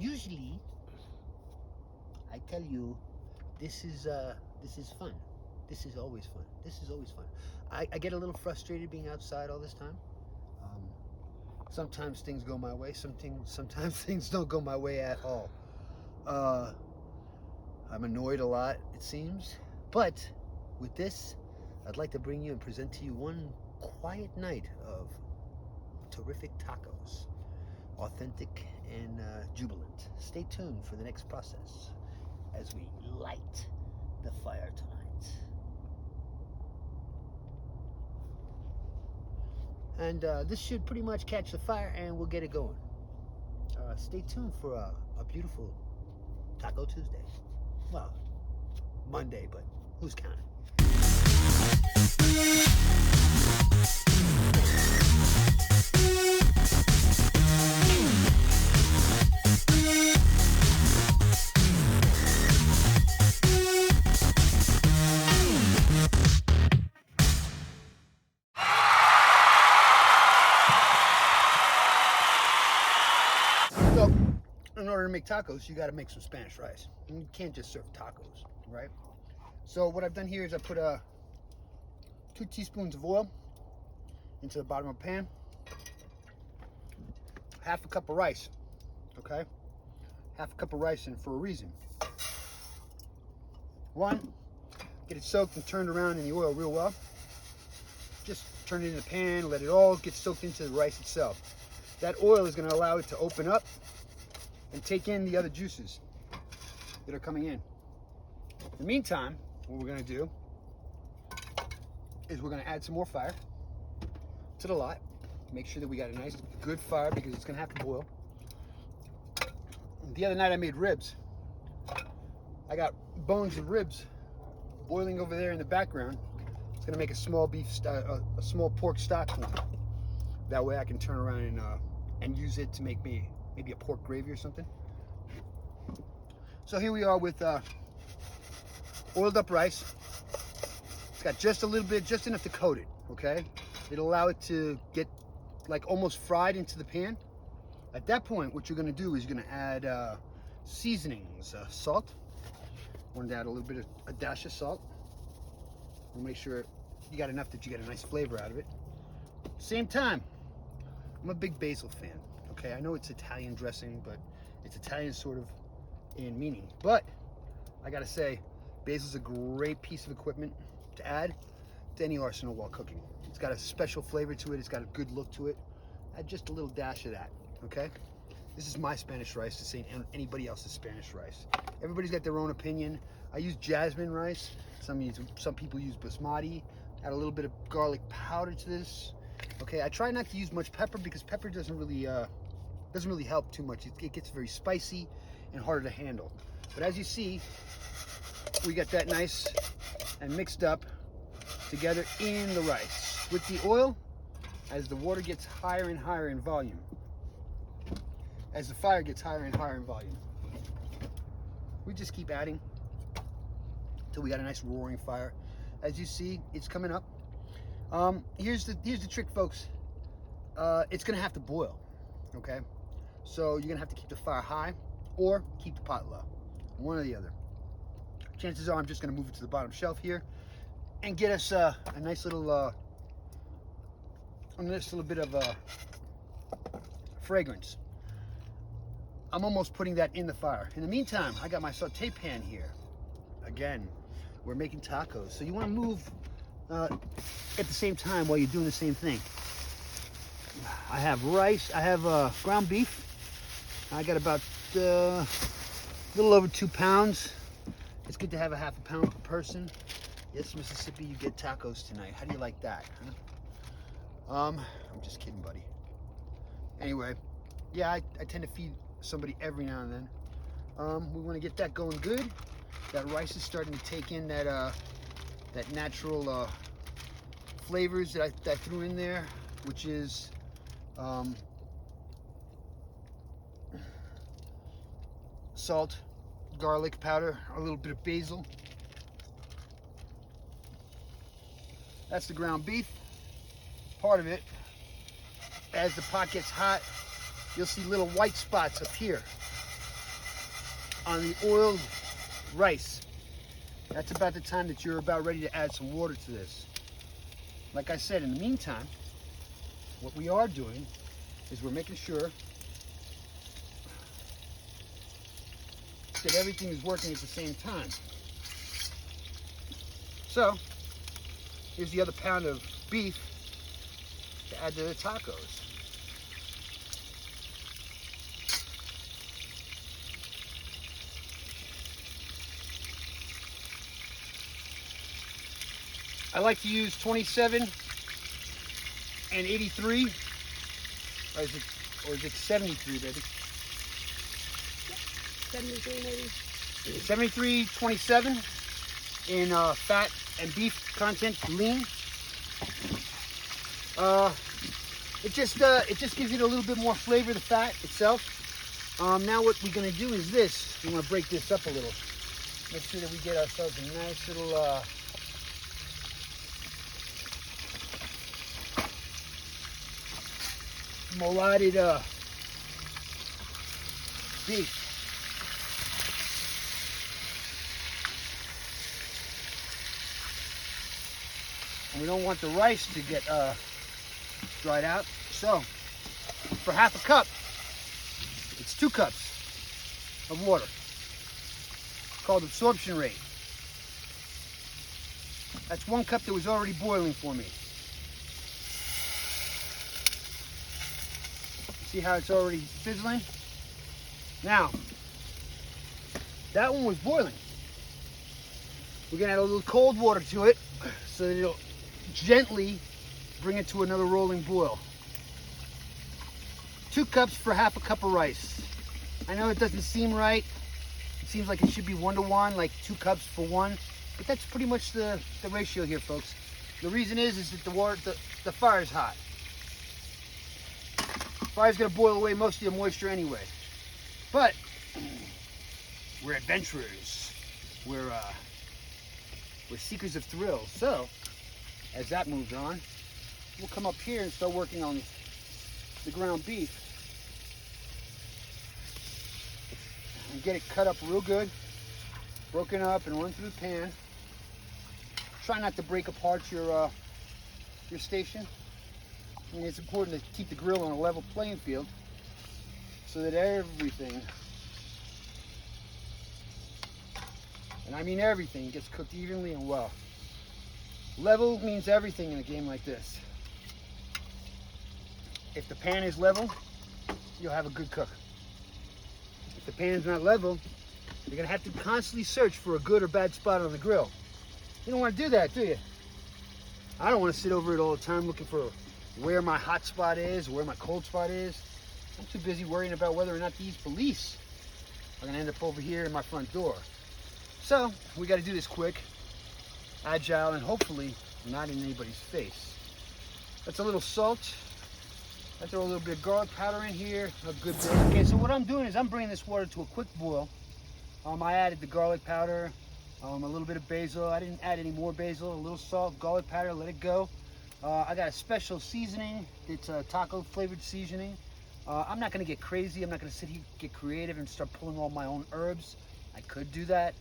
Usually, I tell you, this is fun. This is always fun. This is always fun. I get a little frustrated being outside all this time. Um, Sometimes things go my way. Sometimes things don't go my way at all. Uh, I'm annoyed a lot, it seems. But with this, I'd like to bring you and present to you one quiet night of terrific tacos, authentic and jubilant. Stay tuned for the next process as we light the fire tonight. And this should pretty much catch the fire and we'll get it going. Stay tuned for a beautiful Taco Tuesday. Well, Monday, but who's counting? So, in order to make tacos, you got to make some Spanish rice. And you can't just serve tacos, right? So what I've done here is I put 2 teaspoons of oil into the bottom of a pan, half a cup of rice, okay? Half a cup of rice in for a reason. One, get it soaked and turned around in the oil real well. Just turn it in the pan, let it all get soaked into the rice itself. That oil is going to allow it to open up and take in the other juices that are coming in. In the meantime, what we're going to do is we're going to add some more fire to the lot. Make sure that we got a nice, good fire because it's going to have to boil. The other night I made ribs. I got bones of ribs boiling over there in the background. It's going to make a small a small pork stock for me. That way I can turn around and use it to make me maybe a pork gravy or something. So here we are with oiled up rice. It's got just a little bit, just enough to coat it, okay? It'll allow it to get like almost fried into the pan. At that point, what you're gonna do is you're gonna add seasonings, salt. I wanted to add a little bit of a dash of salt. And make sure you got enough that you get a nice flavor out of it. Same time, I'm a big basil fan, okay? I know it's Italian dressing, but it's Italian sort of in meaning. But I gotta say, basil's a great piece of equipment to add to any arsenal while cooking. It's got a special flavor to it. It's got a good look to it. Add just a little dash of that, okay? This is my Spanish rice. This ain't anybody else's Spanish rice. Everybody's got their own opinion. I use jasmine rice. Some people use basmati. Add a little bit of garlic powder to this. Okay, I try not to use much pepper because pepper doesn't really help too much. It gets very spicy and harder to handle. But as you see, we got that nice and mixed up together in the rice with the oil. As the water gets higher and higher in volume, as the fire gets higher and higher in volume, we just keep adding till we got a nice roaring fire. As you see, it's coming up. Here's the trick, folks. It's gonna have to boil, okay? So you're gonna have to keep the fire high or keep the pot low, one or the other. Chances are I'm just gonna move it to the bottom shelf here and get us a nice little bit of fragrance. I'm almost putting that in the fire. In the meantime, I got my saute pan here. Again, we're making tacos, so you want to move at the same time while you're doing the same thing. I have rice, I have ground beef. I got about a little over 2 pounds. It's good to have a half a pound per person. Yes, Mississippi, you get tacos tonight. How do you like that, huh? I'm just kidding, buddy. Anyway, yeah, I tend to feed somebody every now and then. We want to get that going good. That rice is starting to take in that natural flavors that I threw in there, which is salt, garlic powder, a little bit of basil. That's the ground beef part of it. As the pot gets hot, you'll see little white spots up here. on the oiled rice. That's about the time that you're about ready to add some water to this. Like I said, in the meantime, what we are doing is we're making sure that everything is working at the same time. So, here's the other pound of beef to add to the tacos. I like to use 27 and 83, or is it 73, baby? 73 maybe. 73, 27 in fat and beef content, lean. It just gives it a little bit more flavor, the fat itself. Now what we're gonna do is this. We wanna break this up a little. Make sure that we get ourselves a nice little mollarded beef. And we don't want the rice to get dried out. So, for half a cup, it's 2 cups of water, called absorption rate. That's 1 cup that was already boiling for me. See how it's already fizzling? Now, that one was boiling. We're gonna add a little cold water to it so that it'll gently bring it to another rolling boil. 2 cups for half a cup of rice. I know it doesn't seem right. It seems like it should be 1 to 1, like 2 cups for 1, but that's pretty much the ratio here, folks. The reason is that the fire's hot. Fire's gonna boil away most of the moisture anyway. But we're adventurers. We're seekers of thrills. So as that moves on, we'll come up here and start working on the ground beef and get it cut up real good, broken up and run through the pan. Try not to break apart your station. I mean, it's important to keep the grill on a level playing field so that everything, and I mean everything, gets cooked evenly and well. Level means everything in a game like this. If the pan is level, you'll have a good cook. If the pan is not level, you're gonna have to constantly search for a good or bad spot on the grill. You don't want to do that, do you? I don't want to sit over it all the time looking for where my hot spot is, where my cold spot is. I'm too busy worrying about whether or not these police are gonna end up over here in my front door. So we got to do this quick, agile, and hopefully not in anybody's face. That's a little salt. I throw a little bit of garlic powder in here, a good bit. Okay, so what I'm doing is I'm bringing this water to a quick boil. I added the garlic powder, a little bit of basil. I didn't add any more basil. A little salt, garlic powder, let it go. I got a special seasoning. It's a taco flavored seasoning. I'm not gonna get crazy. I'm not gonna sit here get creative and start pulling all my own herbs. I could do that.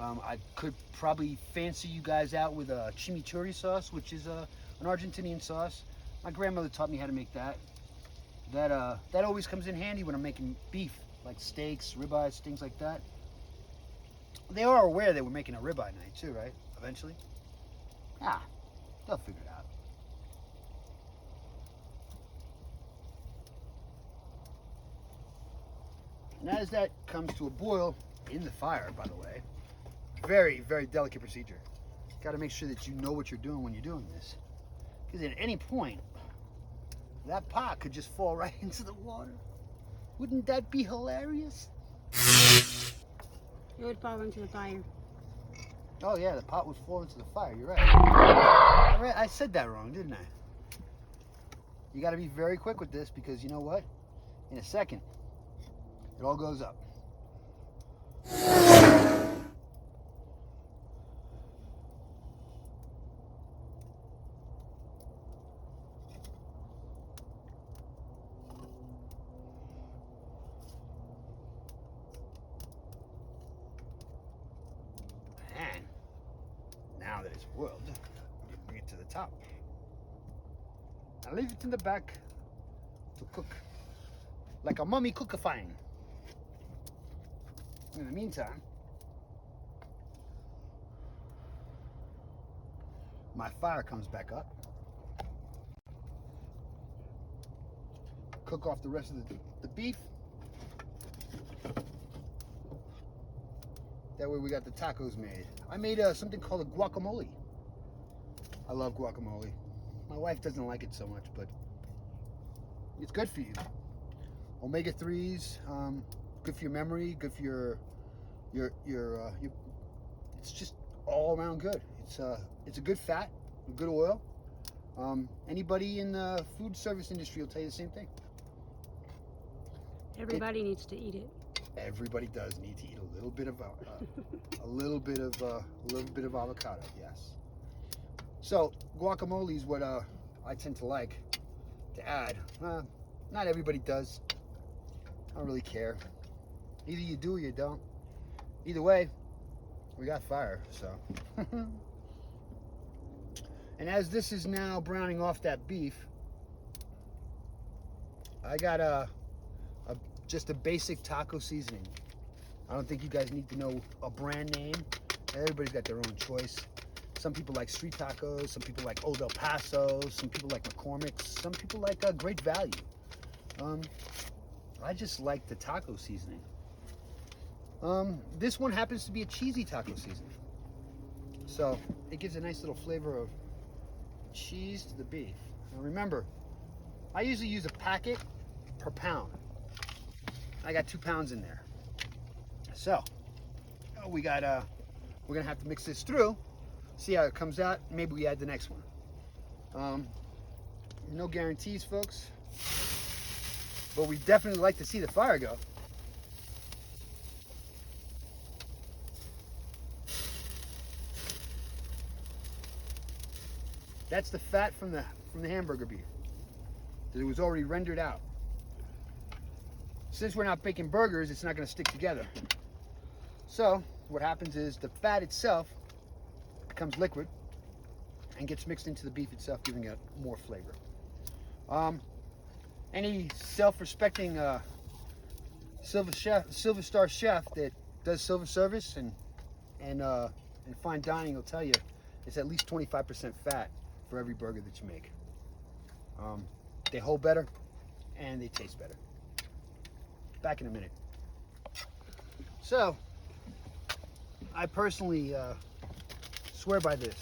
I could probably fancy you guys out with a chimichurri sauce, which is an Argentinian sauce. My grandmother taught me how to make that. That always comes in handy when I'm making beef, like steaks, ribeyes, things like that. They are aware that we're making a ribeye night too, right? Eventually. Ah, they'll figure it out. And as that comes to a boil in the fire, by the way, very, very delicate procedure. Got to make sure that you know what you're doing when you're doing this. Because at any point, that pot could just fall right into the water. Wouldn't that be hilarious? It would fall into the fire. Oh yeah, the pot would fall into the fire. You're right. I said that wrong, didn't I? You got to be very quick with this because you know what? In a second, it all goes up. that it's boiled, you bring it to the top. I leave it in the back to cook, like a mummy cookifying. In the meantime, my fire comes back up. Cook off the rest of the beef. That way we got the tacos made. I made something called a guacamole. I love guacamole. My wife doesn't like it so much, but it's good for you. Omega-3s, good for your memory, good for your it's just all around good. It's a good fat, a good oil. Anybody in the food service industry will tell you the same thing. Everybody needs to eat it. Everybody does need to eat a little bit of a little bit of avocado. Yes. So guacamole is what I tend to like to add. Not everybody does. I don't really care. Either you do or you don't. Either way, we got fire. So. And as this is now browning off that beef, I got just a basic taco seasoning. I don't think you guys need to know a brand name. Everybody's got their own choice. Some people like Street Tacos, some people like Old El Paso, some people like McCormick's, some people like Great Value. I just like the taco seasoning. This one happens to be a cheesy taco seasoning. So it gives a nice little flavor of cheese to the beef. Now remember, I usually use a packet per pound. I got 2 pounds in there. So we're gonna have to mix this through, see how it comes out. Maybe we add the next one. No guarantees, folks, but we definitely like to see the fire go. That's the fat from the hamburger beef that it was already rendered out. Since we're not baking burgers, it's not going to stick together. So what happens is the fat itself becomes liquid and gets mixed into the beef itself, giving it more flavor. Any self-respecting silver star chef that does silver service and fine dining will tell you it's at least 25% fat for every burger that you make. They hold better and they taste better. Back in a minute. So, I personally swear by this.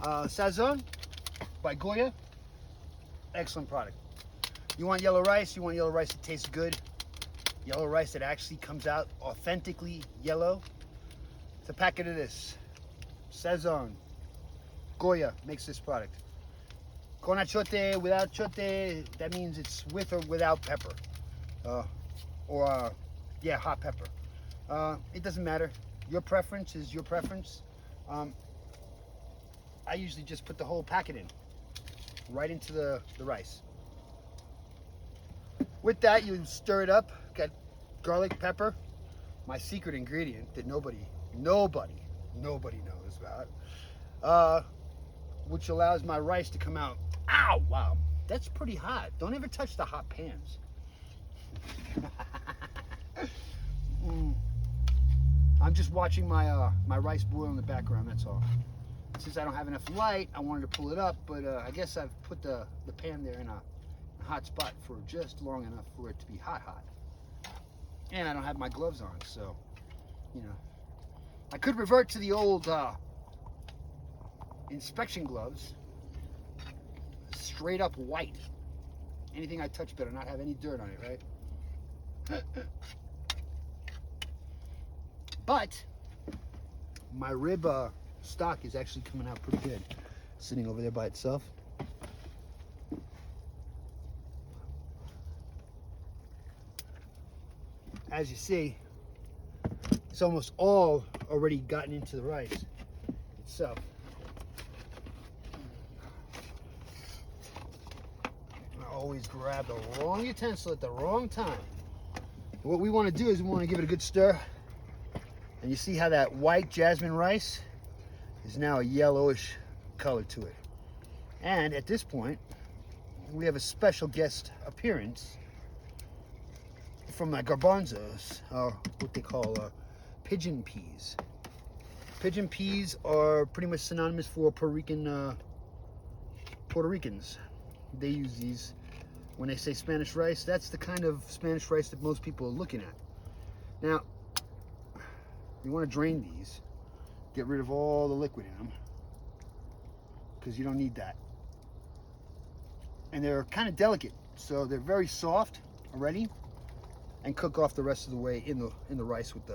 Sazon by Goya, excellent product. You want yellow rice? You want yellow rice that tastes good? Yellow rice that actually comes out authentically yellow? It's a packet of this. Sazon. Goya makes this product. Con achote, without chote, that means it's with or without pepper. Yeah, hot pepper. It doesn't matter. Your preference is your preference. I usually just put the whole packet in, right into the rice. With that, you stir it up. Got garlic, pepper, my secret ingredient that nobody knows about, which allows my rice to come out. Ow, wow, that's pretty hot. Don't ever touch the hot pans. I'm just watching my my rice boil in the background, that's all. Since I don't have enough light, I wanted to pull it up, but I guess I've put the pan there in a hot spot for just long enough for it to be hot. And I don't have my gloves on, so, you know. I could revert to the old inspection gloves. Straight up white. Anything I touch better not have any dirt on it, right? But my rib stock is actually coming out pretty good, sitting over there by itself. As you see, it's almost all already gotten into the rice itself. I always grab the wrong utensil at the wrong time. What we want to do is we want to give it a good stir. And you see how that white jasmine rice is now a yellowish color to it. And at this point, we have a special guest appearance from my garbanzos, or what they call pigeon peas. Pigeon peas are pretty much synonymous for Puerto Ricans. They use these when they say Spanish rice. That's the kind of Spanish rice that most people are looking at. Now, you want to drain these, get rid of all the liquid in them, because you don't need that. And they're kind of delicate, so they're very soft already, and cook off the rest of the way in the rice with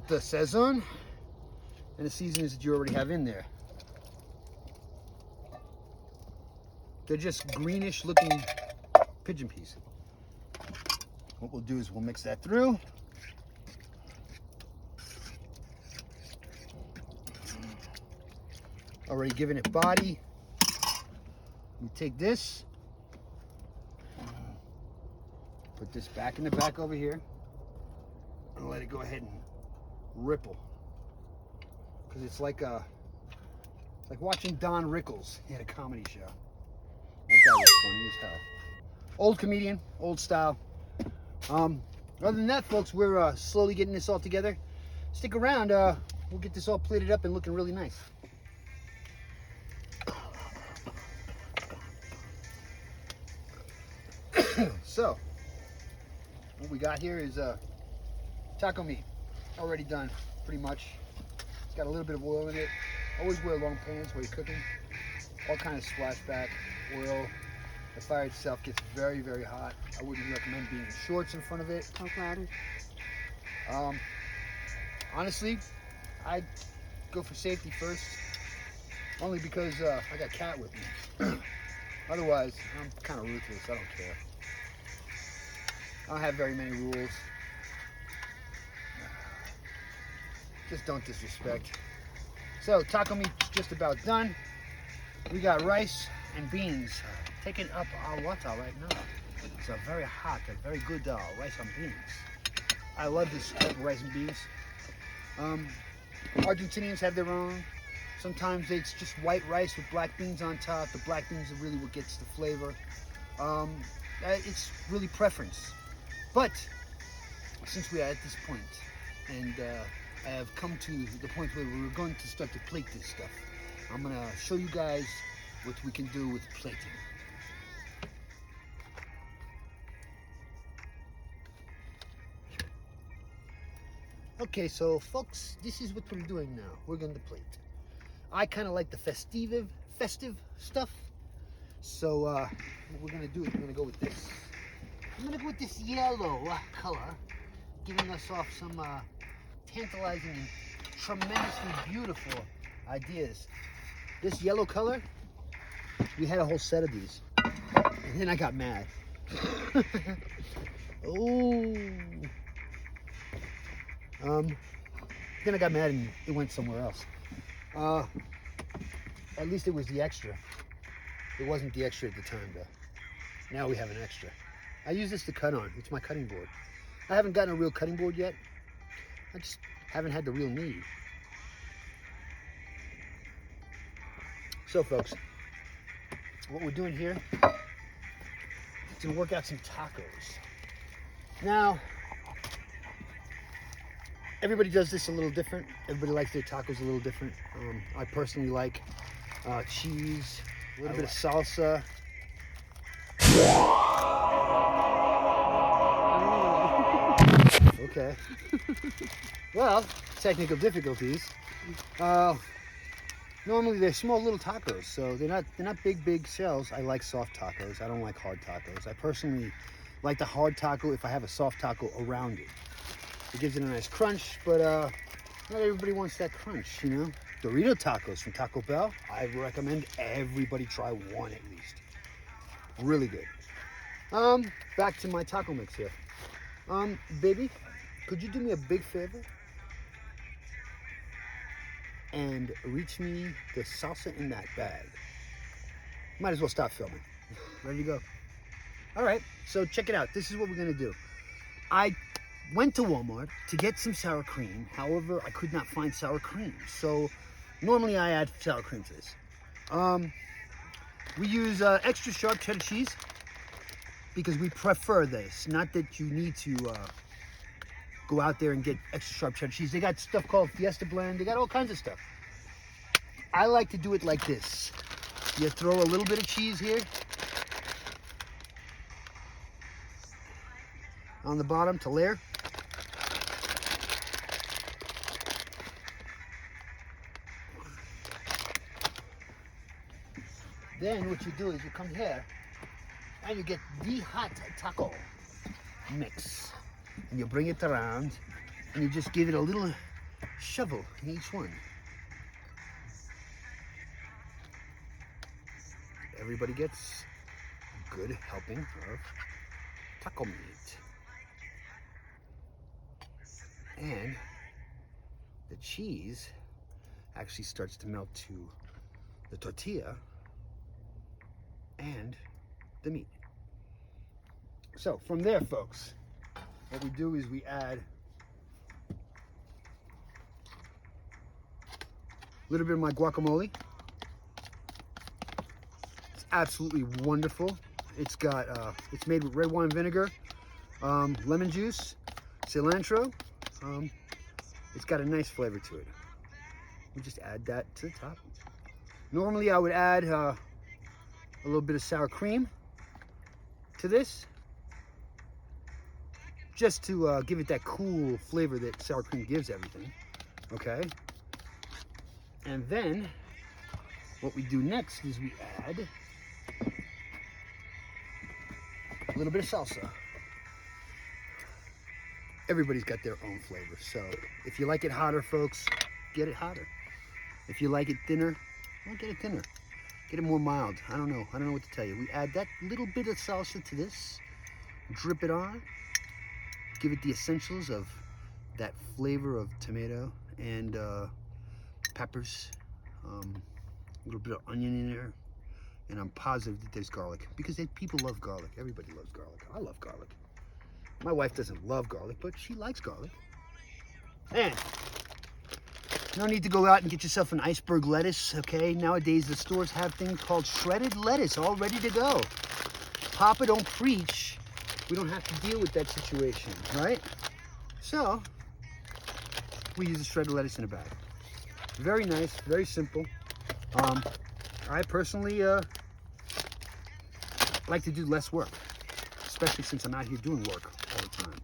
the sazon and the seasonings that you already have in there. They're just greenish looking pigeon peas. What we'll do is we'll mix that through. Already giving it body. We take this, put this back in the back over here, and let it go ahead and ripple. Because it's like watching Don Rickles at a comedy show. That guy was funny as hell. Old comedian, old style. Other than that, folks, we're slowly getting this all together. Stick around. We'll get this all plated up and looking really nice. So, what we got here is taco meat, already done, pretty much. It's got a little bit of oil in it. Always wear long pants while you're cooking. All kind of splashback oil. The fire itself gets very, very hot. I wouldn't recommend being in shorts in front of it. Talk louder. Honestly, I'd go for safety first, only because I got Cat with me. Otherwise, I'm kind of ruthless. I don't care. I don't have very many rules. Just don't disrespect. So, taco meat's just about done. We got rice and beans taking up our water right now. It's a very hot and very good rice and beans. I love this type of rice and beans. Argentinians have their own. Sometimes it's just white rice with black beans on top. The black beans are really what gets the flavor. It's really preference. But since we are at this point, and I have come to the point where we're going to start to plate this stuff, I'm going to show you guys what we can do with plating. Okay, so folks, this is what we're doing now. We're going to plate. I kind of like the festive stuff. So what we're going to do is we're going to go with this. I'm going to go with this yellow color, giving us off some tantalizing and tremendously beautiful ideas. This yellow color, we had a whole set of these. And then I got mad. Oh. Then I got mad and it went somewhere else. At least it was the extra. It wasn't the extra at the time, though. Now we have an extra. I use this to cut on. It's my cutting board. I haven't gotten a real cutting board yet. I just haven't had the real need. So, folks, what we're doing here is to work out some tacos. Now, everybody does this a little different. Everybody likes their tacos a little different. I personally like cheese, a little bit of salsa. Okay. Well, technical difficulties. Normally they're small little tacos, so they're not big shells. I like soft tacos. I don't like hard tacos. I personally like the hard taco if I have a soft taco around it. It gives it a nice crunch, but not everybody wants that crunch, you know? Dorito tacos from Taco Bell, I recommend everybody try one at least. Really good. Back to my taco mix here. Baby, could you do me a big favor? And reach me the salsa in that bag. Might as well stop filming. Ready to go? All right, so check it out. This is what we're gonna do. I went to Walmart to get some sour cream. However, I could not find sour cream. So normally I add sour cream to this. We use extra sharp cheddar cheese because we prefer this. Not that you need to go out there and get extra sharp cheddar cheese. They got stuff called Fiesta Blend. They got all kinds of stuff. I like to do it like this. You throw a little bit of cheese here on the bottom to layer. Then what you do is you come here and you get the hot taco mix. And you bring it around and you just give it a little shovel in each one. Everybody gets a good helping of taco meat. And the cheese actually starts to melt to the tortilla and the meat. So from there, folks, what we do is we add a little bit of my guacamole. It's absolutely wonderful. It's got it's made with red wine vinegar, lemon juice, cilantro. It's got a nice flavor to it. We just add that to the top. Normally I would add a little bit of sour cream to this, just to give it that cool flavor that sour cream gives everything. Okay. And then what we do next is we add a little bit of salsa. Everybody's got their own flavor. So if you like it hotter, folks, get it hotter. If you like it thinner, well, get it thinner. Get it more mild. I don't know what to tell you. We add that little bit of salsa to this, drip it on, give it the essentials of that flavor of tomato and peppers, a little bit of onion in there, and I'm positive that there's garlic because people love garlic. Everybody loves garlic. I love garlic. My wife doesn't love garlic, but she likes garlic. And no need to go out and get yourself an iceberg lettuce, okay? Nowadays, the stores have things called shredded lettuce all ready to go. Papa don't preach. We don't have to deal with that situation, right? So, we use a shredded lettuce in a bag. Very nice, very simple. I personally like to do less work, especially since I'm out here doing work all the time.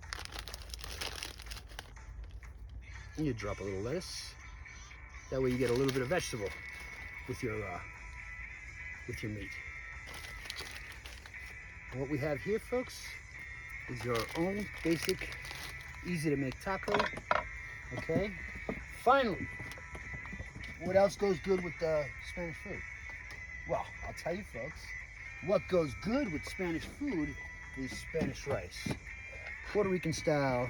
And you drop a little lettuce. That way you get a little bit of vegetable with your meat. And what we have here, folks, is your own basic, easy to make taco. Okay. Finally, what else goes good with Spanish food? Well, I'll tell you, folks. What goes good with Spanish food is Spanish rice. Puerto Rican style,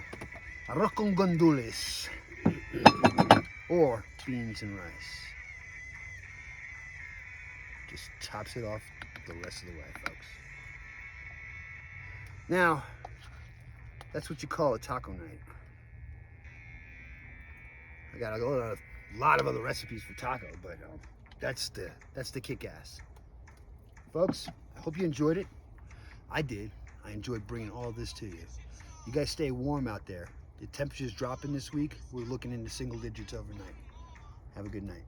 arroz con gandules, or beans and rice. Just tops it off the rest of the way, folks. Now, that's what you call a taco night. I got a lot of other recipes for taco, but that's the kick-ass. Folks, I hope you enjoyed it. I did. I enjoyed bringing all this to you. You guys stay warm out there. The temperature's dropping this week. We're looking into single digits overnight. Have a good night.